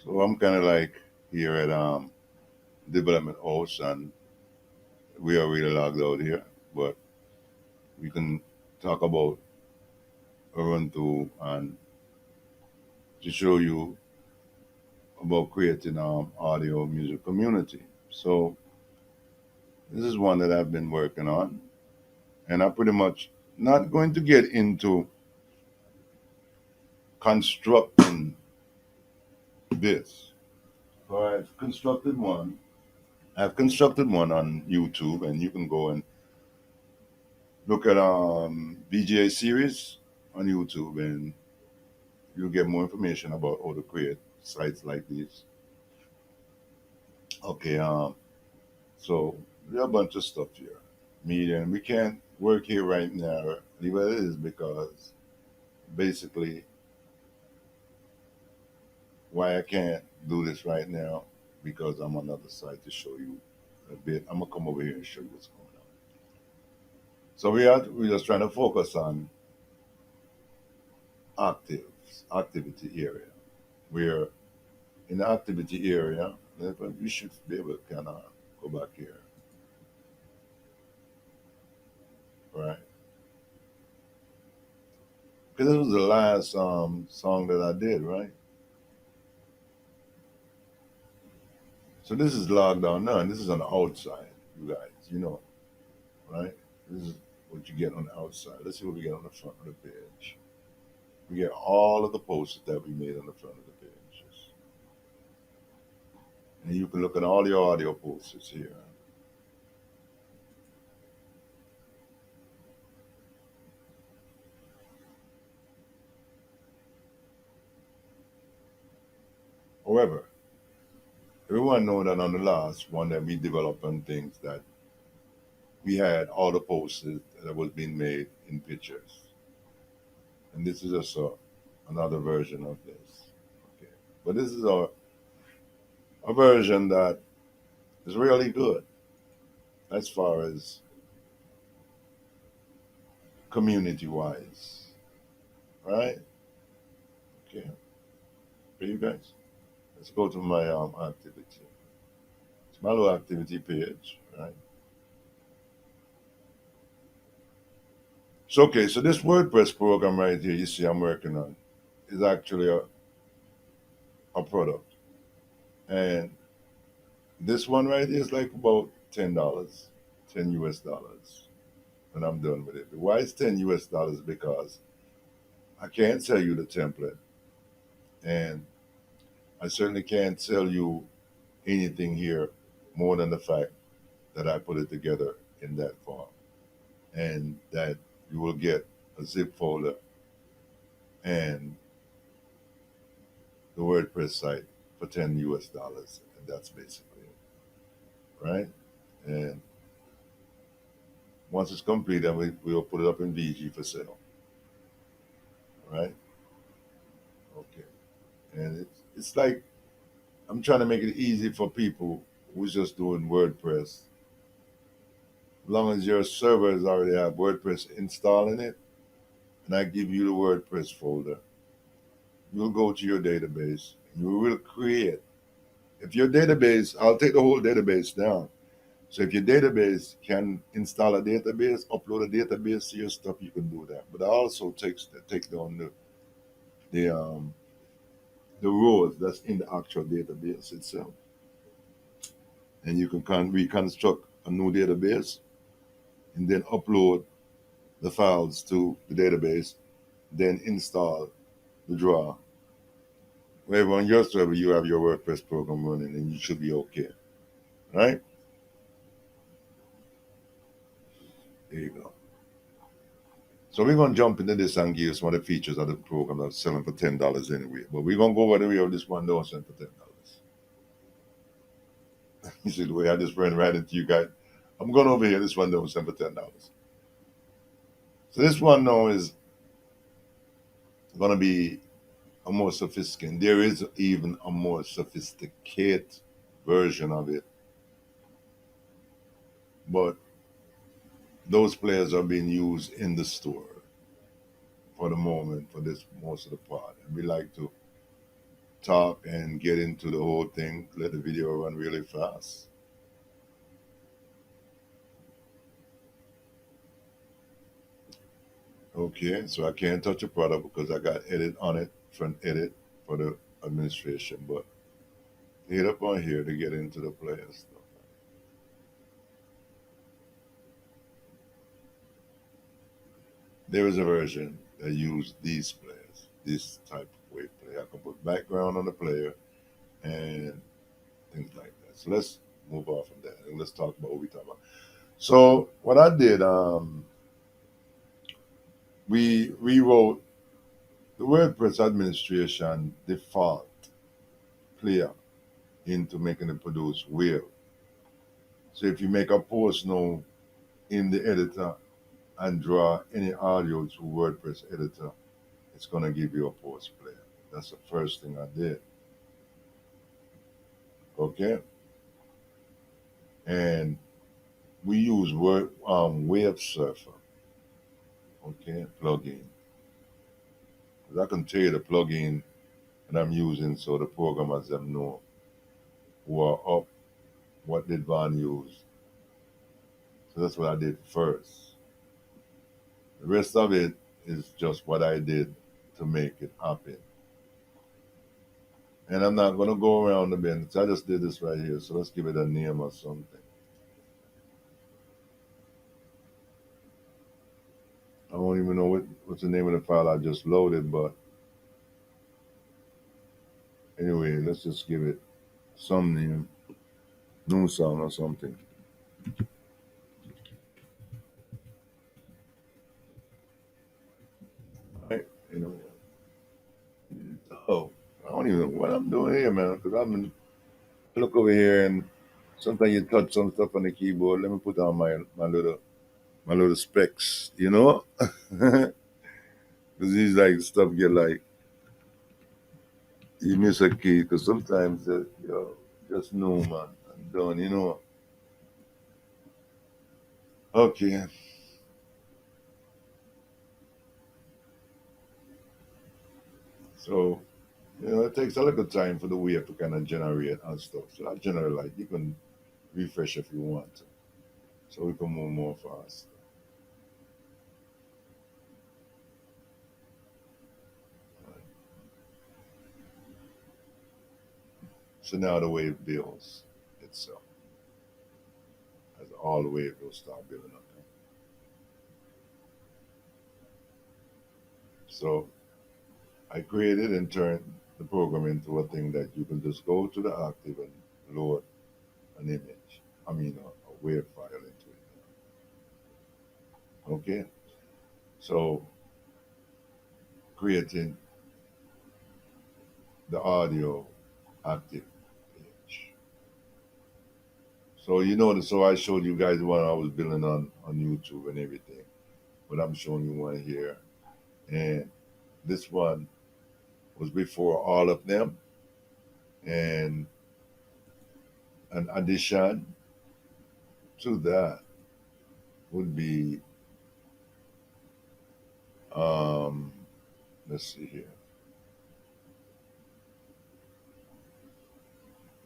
So I'm kind of like here at development house, and we are really logged out here, but we can talk about a run through and to show you about creating audio music community. So this is one that I've been working on, and I'm pretty much not going to get into constructing this. So I've constructed one on YouTube, and you can go and look at VGA series on YouTube, and you'll get more information about how to create sites like these. Okay, so there are a bunch of stuff here. Media, and we can't work here right now. Leave it is because basically why I can't do this right now because I'm on another site to show you a bit. I'm gonna come over here and show you what's going on. So we're just trying to focus on activity area. We're in the activity area. You should be able to kind of go back here, right? Because this was the last song that I did, right? So this is logged on now, and this is on the outside, you guys. You know, right? This is what you get on the outside. Let's see what we get on the front of the page. We get all of the posts that we made on the front of the pages, and you can look at all your audio posts here. However, everyone know that on the last one that we developed on things that we had all the posts that was being made in pictures, and this is just another version of this. Okay, but this is a version that is really good as far as community wise, right? Okay, for you guys, let's go to my activity. It's my little activity page, right? So okay, so this WordPress program right here, you see I'm working on, is actually a product, and this one right here is like about $10, $10 US, when I'm done with it. Why is $10 US? Because I can't sell you the template, and I certainly can't tell you anything here more than the fact that I put it together in that form, and that you will get a zip folder and the WordPress site for $10 US, and that's basically it, right? And once it's complete, then we'll put it up in VG for sale, right? Okay, and it's like I'm trying to make it easy for people who's just doing WordPress. As long as your servers already have WordPress installed in it, and I give you the WordPress folder, you'll go to your database. You will create. If your database, I'll take the whole database down. So if your database can install a database, upload a database to your stuff, you can do that. But it also take down the the rows that's in the actual database itself, and you can reconstruct a new database and then upload the files to the database, then install the drawer. Wherever on your server you have your WordPress program running, and you should be okay, right? There you go. So we're gonna jump into this and give you some of the features of the program that's selling for $10 anyway. But we're gonna go over the way of this one don't sell for $10. You see the way I just ran right into you guys. I'm going over here. This one don't sell for $10. So this one now is gonna be a more sophisticated. There is even a more sophisticated version of it, but those players are being used in the store for the moment for this most of the part, and we like to talk and get into the whole thing, let the video run really fast. Okay, so I can't touch a product because I got edit on it, front edit for the administration, but hit up on here to get into the player stuff. There is a version that use these players, this type of wave player. I can put background on the player and things like that. So let's move off from that and let's talk about what we talk about. So what I did, we rewrote the WordPress administration default player into making it produce wave. So if you make a post now in the editor and draw any audio through WordPress editor, it's gonna give you a post player. That's the first thing I did. Okay, and we use Wave Surfer. Okay, plugin. 'Cause I can tell you the plugin that I'm using so the programmers them know who are up, what did Van use. So that's what I did first. The rest of it is just what I did to make it happen. And I'm not gonna go around the bend. I just did this right here. So let's give it a name or something. I don't even know what's the name of the file I just loaded, but anyway, let's just give it some name, new sound or something. Right? You know. Oh, I don't even know what I'm doing here, man. Because I'm in, look over here and sometimes you touch some stuff on the keyboard. Let me put on my little specs, you know, because these like stuff get like you miss a key because sometimes just no man, I'm done, you know. Okay, so it takes a little time for the wave to kind of generate and stuff. So I generally like you can refresh if you want to, so we can move more fast. So now the wave builds itself as all the wave will start building up. So I created and turned the program into a thing that you can just go to the active and load an image. I mean, a wave file into it. Okay, so creating the audio active page. So so I showed you guys one I was building on YouTube and everything, but I'm showing you one here, and this one was before all of them, and an addition to that would be um, let's see here.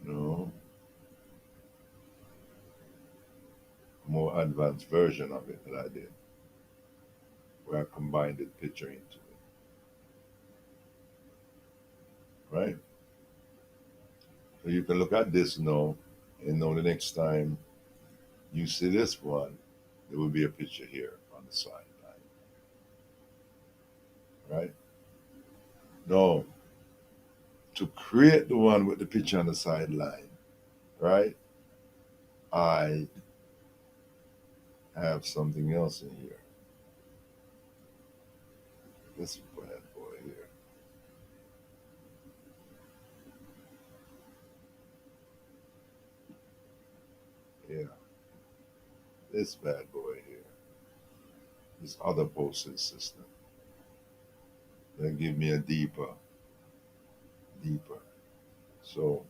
No, more advanced version of it that I did, where I combined the picture into it. Right? So you can look at this now and know the next time you see this one, there will be a picture here on the sideline. Right? No, to create the one with the picture on the sideline, right? I have something else in here. This bad boy here. Yeah, this bad boy here. This other posting system. That give me a deeper. So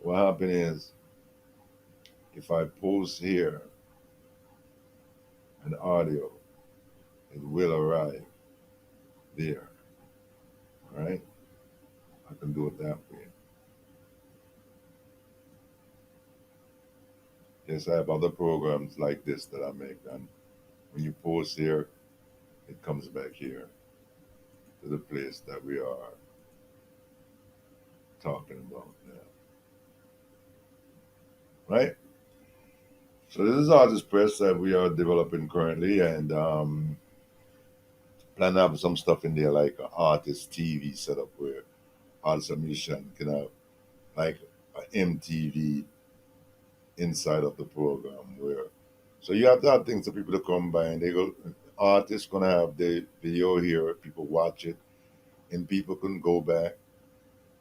what happened is if I post here an audio, it will arrive there, right? I can do it that way. Okay, so I have other programs like this that I make, and when you post here, it comes back here to the place that we are talking about now, right? So this is Artist Press that we are developing currently, and plan to have some stuff in there like an artist TV setup where artists and musicians can have like an MTV inside of the program where so you have to have things for people to come by and they go artists gonna have the video here, people watch it, and people can go back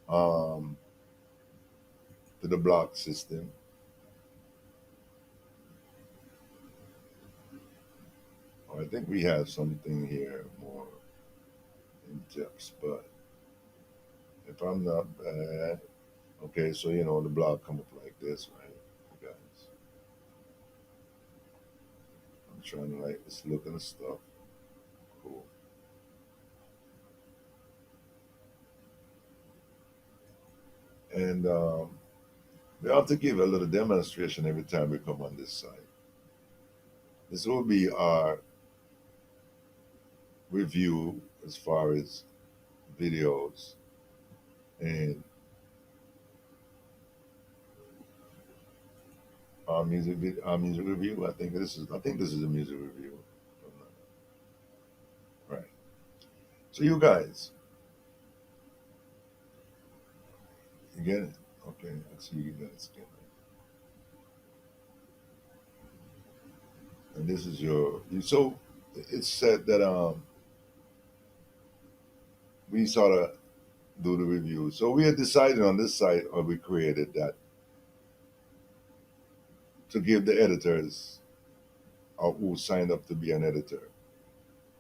um, to the block system. I think we have something here more in depth, but if I'm not bad, okay, so you know the block come up like this, right? You guys, I'm trying to like just look at the stuff. Cool. And we have to give a little demonstration every time we come on this site. This will be our review as far as videos and our music review. I think this is a music review. Right. So you guys, you get it? Okay, I see you guys get it. And this is so it's said that we sort of do the review. So we had decided on this site or we created that to give the editors who signed up to be an editor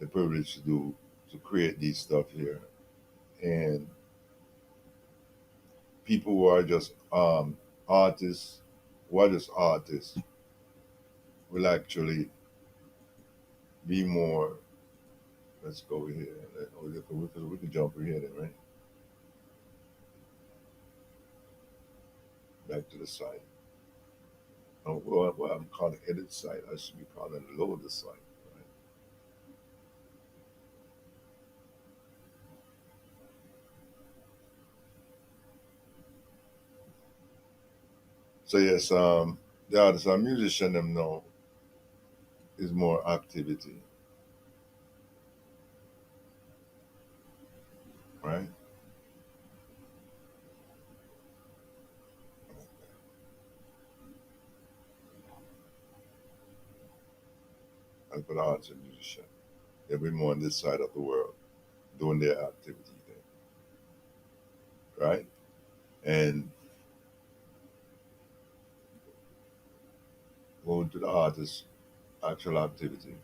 the privilege to create these stuff here. And people who are just artists, who are just artists, will actually be more. Let's go over here. We can jump over here, then, right? Back to the site. Oh, well, I'm calling edit site. I should be calling load the site. Right? So yes, the artists, our musician, them know is more activity, right? And for the artists and musician, they'll be more on this side of the world doing their activity thing, right? And going to the artist's actual activity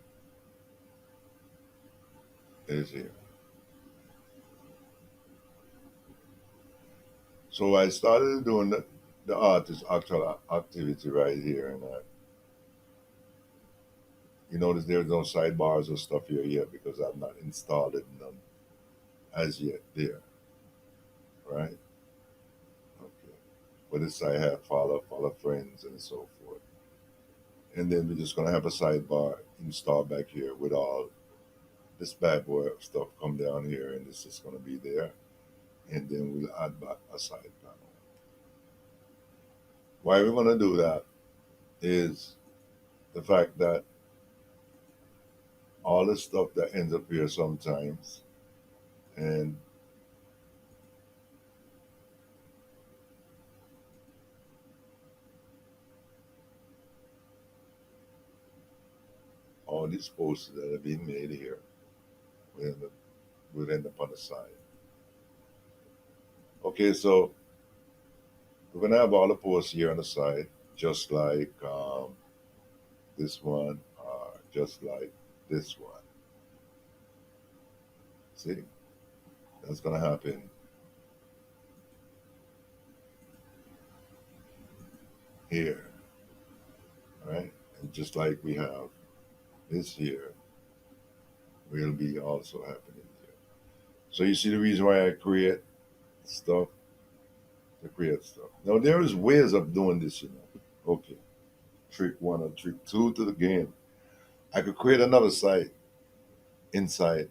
is here. So I started doing the artist's actual activity right here, and you notice there's no sidebars or stuff here yet because I've not installed it none as yet there, right? Okay. But this I have follow friends and so forth. And then we're just gonna have a sidebar installed back here with all this bad boy of stuff come down here and this is gonna be there. And then we'll add back a side panel. Why we're gonna do that is the fact that all the stuff that ends up here sometimes and all these posters that have been made here will end up on the side. Okay, so we're gonna have all the posts here on the side, just like this one, just like this one. See, that's gonna happen here, right? And just like we have this here, will be also happening here. So you see the reason why I create stuff to create stuff. Now there is ways of doing this, you know. Okay. trick one or trick two to the game. I could create another site inside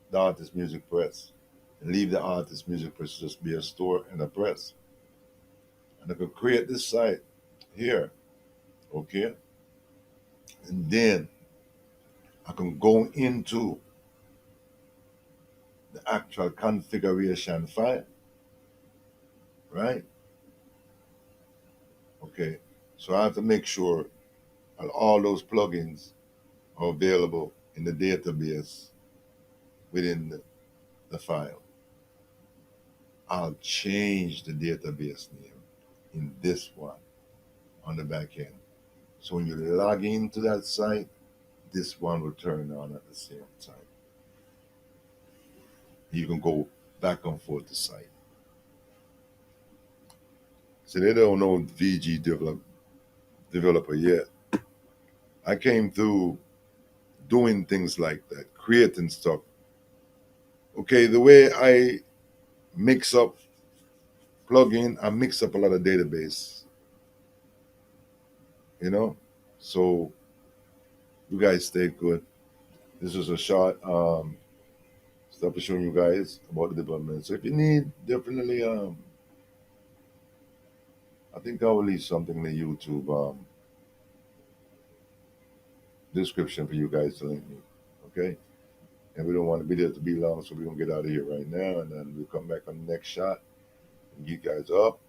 the artist music press and leave the artist music press just be a store and a press. And I could create this site here, okay? And then I can go into the actual configuration file, right? Okay. So I have to make sure that all those plugins are available in the database within the file. I'll change the database name in this one on the back end. So when you log into that site, this one will turn on at the same time. You can go back and forth the site. So they don't know VG developer yet. I came through doing things like that, creating stuff. Okay, the way I mix up plugin, I mix up a lot of database, you know? So you guys stay good. This is a short stuff to show you guys about the development. So if you need, definitely I think I will leave something in the YouTube description for you guys to link me. Okay? And we don't want the video to be long, so we're gonna get out of here right now and then we'll come back on the next shot and get you guys up,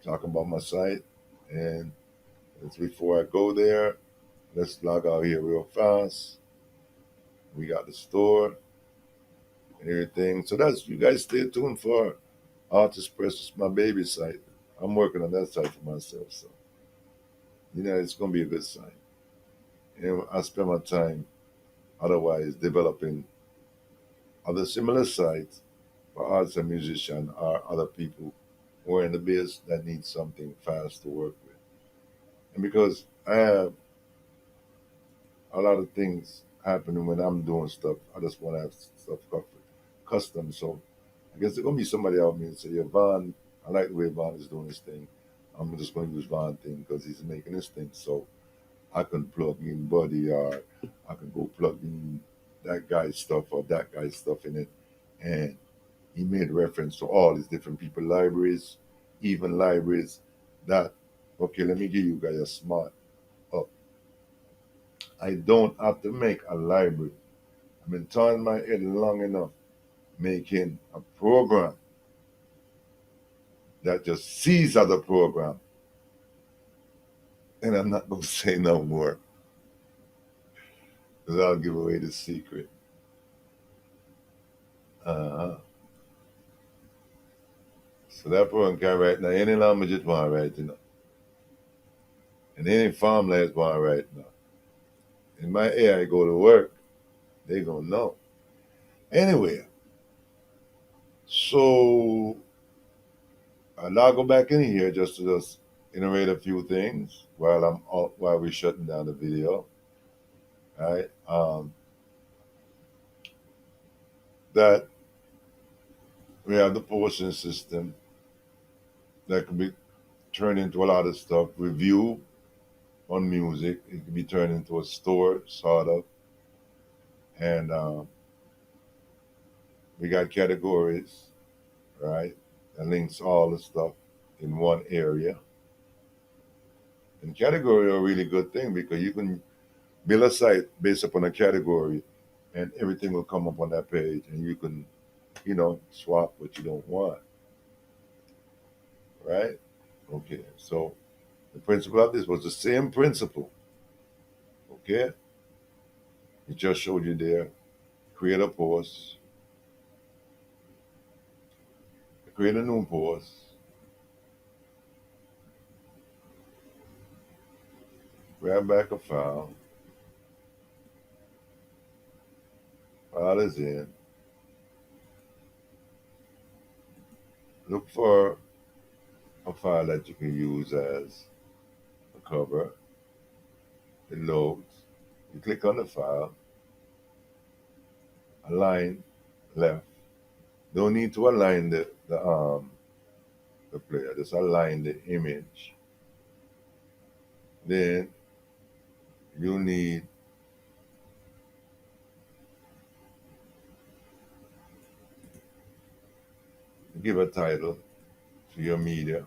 talking about my site. And it's before I go there, let's log out here real fast. We got the store and everything. So that's you guys stay tuned for Artist Press. It's my baby site. I'm working on that site for myself, so it's gonna be a good site. And I spend my time otherwise developing other similar sites for artists and musicians or other people who are in the biz that need something fast to work with. And because I have a lot of things happening when I'm doing stuff, I just want to have stuff custom. So I guess there's gonna be somebody out there and say, "Yeah, Vaughn, I like the way Vaughn is doing his thing. I'm just going to use Vaughn thing because he's making this thing." So I can plug in Buddy or I can go plug in that guy's stuff or that guy's stuff in it. And he made reference to all these different people libraries, even libraries that, okay, let me give you guys a smart up. I don't have to make a library. I've been turning my head long enough making a program that just sees other program. And I'm not going to say no more because I'll give away the secret. Uh-huh. So that program can write now any language it want to write, and any formula it want to write now. And my AI go to work, they gonna know. Anyway, so I'll go back in here just to just iterate a few things while we're shutting down the video. Right? That we have the portion system that can be turned into a lot of stuff. Review on music, it can be turned into a store, sort of. And we got categories, right? That links all the stuff in one area. And category are a really good thing because you can build a site based upon a category and everything will come up on that page and you can, swap what you don't want. Right? Okay. So the principle of this was the same principle. Okay? It just showed you there. Create a post, create a new post, grab back a file is in, look for a file that you can use as a cover. It loads. You click on the file, align left. Don't need to align the player. Just align the image Then you need to give a title to your media,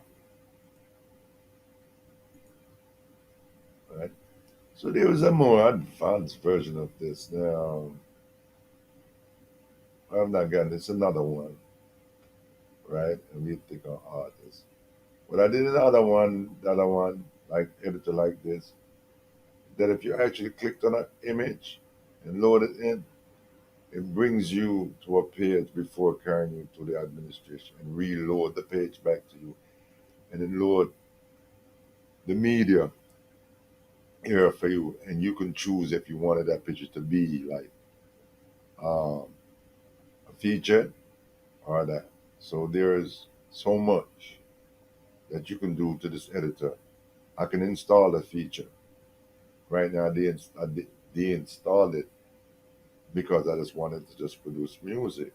right? So there is a more advanced version of this. Now, I've not gotten it's another one, right? And we think on artists. But I did another one, like editor like this, that if you actually clicked on an image and load it in, it brings you to a page before carrying you to the administration and reload the page back to you. And then load the media here for you. And you can choose if you wanted that picture to be like um, a feature or that. So there's so much that you can do to this editor. I can install a feature. Right now, they installed it because I just wanted to just produce music.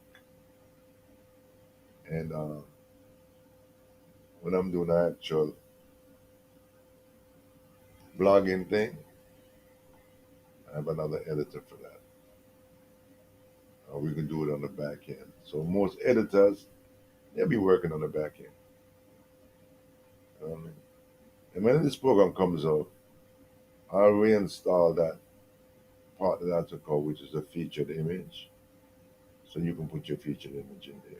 And when I'm doing the actual blogging thing, I have another editor for that. We can do it on the back end. So most editors, they'll be working on the back end. You know what I mean? And when this program comes out, I'll reinstall that part that I took out, which is a featured image. So you can put your featured image in there.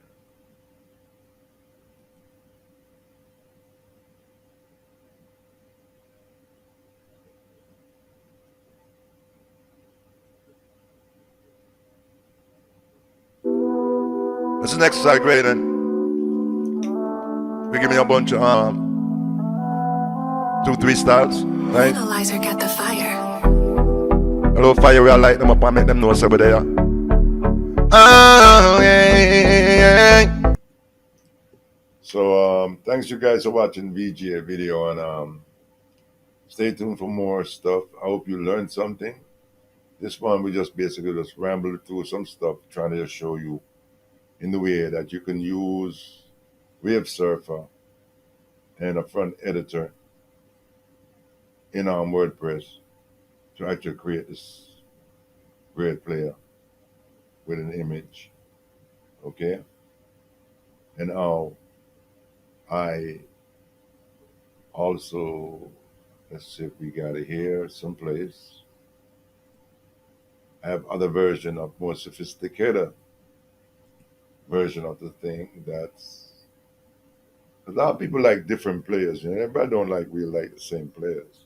This is an exercise grading. We give me a bunch of 2, 3 stars, right? Analyzer got the fire. A little fire, we'll light them up and make them know over there. Oh, yeah. So thanks you guys for watching VGA video, and stay tuned for more stuff. I hope you learned something. This one we just basically just rambled through some stuff, trying to just show you in the way that you can use Wave Surfer and a front editor in WordPress to actually create this great player with an image. Okay? And now I also, let's see if we got it here someplace. I have other version of more sophisticated version of the thing that's a lot of people like different players, everybody don't like really like the same players.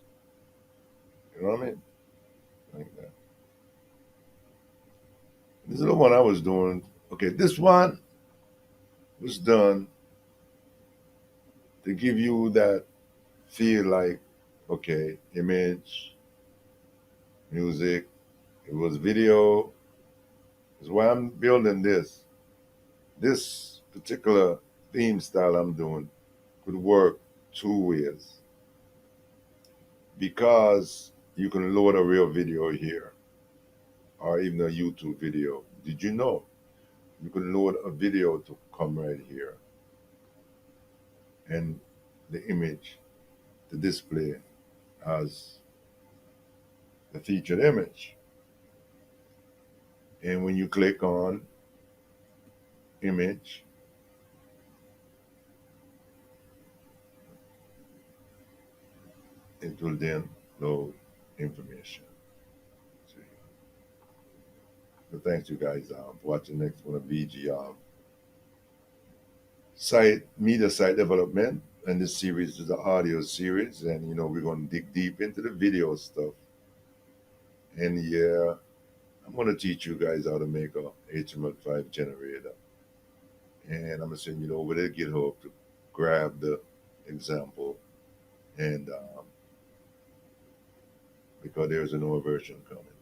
You know what I mean? Like that. This is the one I was doing. Okay, this one was done to give you that feel like, okay, image, music, it was video. Is why I'm building this. This particular theme style I'm doing could work 2 ways because you can load a real video here or even a YouTube video. Did you know you can load a video to come right here and the image to display as the featured image? And when you click on image, it will then load information. See? So thanks you guys for watching the next one of VG site media site development. And this series is the audio series, and we're going to dig deep into the video stuff. And yeah, I'm going to teach you guys how to make a HTML5 generator. And I'm going to send you over to GitHub to grab the example. And because there's a newer version coming.